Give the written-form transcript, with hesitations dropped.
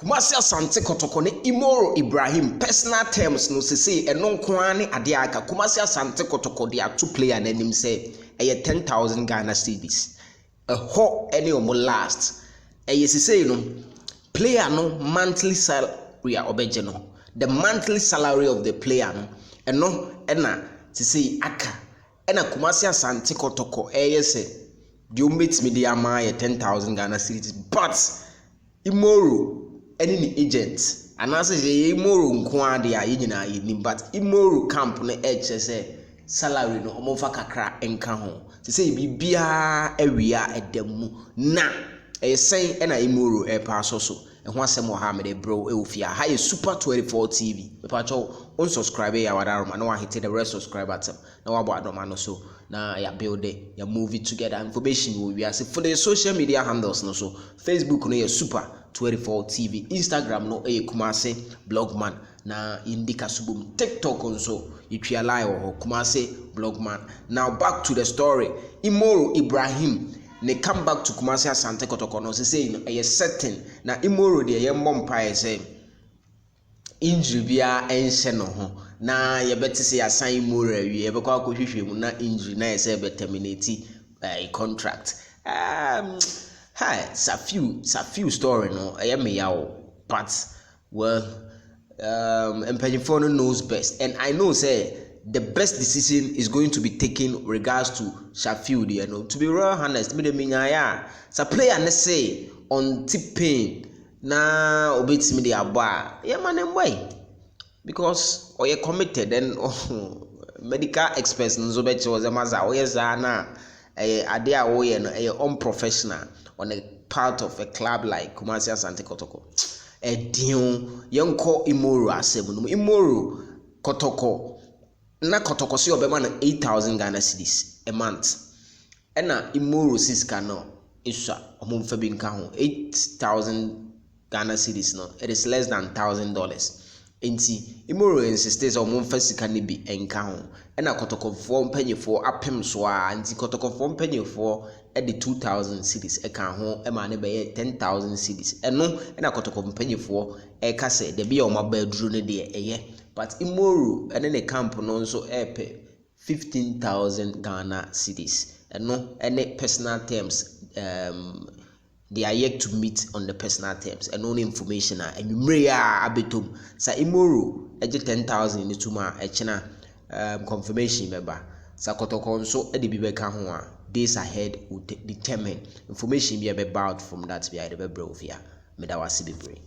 Kumasi Asante Kotoko ne IMORO Ibrahim personal terms no sese eno nko ane ade aka Kumasi Asante Kotoko de ato player nanim say eye 10,000 Ghana cedis ho any omo last eye sese no player no monthly salary obeje no the monthly salary of the player no ena sese aka ena Kumasi Asante Kotoko eye say the umbetimi de ama ye 10,000 Ghana cedis but IMORO any ni agent and as say IMORO nko ade a yina ni but IMORO camp no say salary no omofa kakra enka ho say bibia awia edam na say na IMORO pa so ho asem ho ha me de bro e ofia ha ye super 24 TV me pa cho unsubscribe ya wadaroma na wa hit the rest subscribe button na wa bo adoma no so na ya build ya movie together information we are for the social media handles no so Facebook no ye super 24 TV, Instagram no Kumasi Blogman na indika subum, TikTok also itwa live or Kumasi Blogman. Now back to the story. IMORO Ibrahim ne come back to Kumasi Asante Kotoko no say no a certain na IMORO de ye mbompa say injury bia enhye no ho na ye beti say asan IMORO awie ye bekwa akohwehwe mu na injury na ye say be terminate contract. Hi, it's a few story no. I am but well, Mpanyinfo knows best, and I know say the best decision is going to be taken regards to Sheffield. You know, to be real honest, me the minya so player ne say on tip pain na obetimi the aba. Yeah, man, why? Because or you committed and medical experts nzo beche was a maza. Oh yes, na ade a wo ye no unprofessional on a part of a club like Kumasi Asante Kotoko. Dion yonko IMORO asem no IMORO Kotoko na Kotoko si obema na 8,000 Ghana cedis a month. Ena IMORO siska no isha omumfa bi nka ho 8,000 Ghana cedis no it is less than $1,000. Enti IMORO insists omumfa sika ne bi enka ho. Ena Kotoko fo mpanyefo apem so a anti Kotoko fo mpanyefo at the 2,000 cedis eka ho e ma ne be 10,000 cedis eno ena Kotoko mpanyefo eka se de bia o mabaduru ne de eye but IMORO ene ne camp no nso epe 15,000 Ghana cedis eno ene personal terms they are yet to meet on the personal terms and only information and you abetum sa IMORO eje 10,000 ni tuma echena confirmation member sa Kotoko nso e de bi beka ho a days ahead will determine information be about from that be the bro via me da wasi bebre.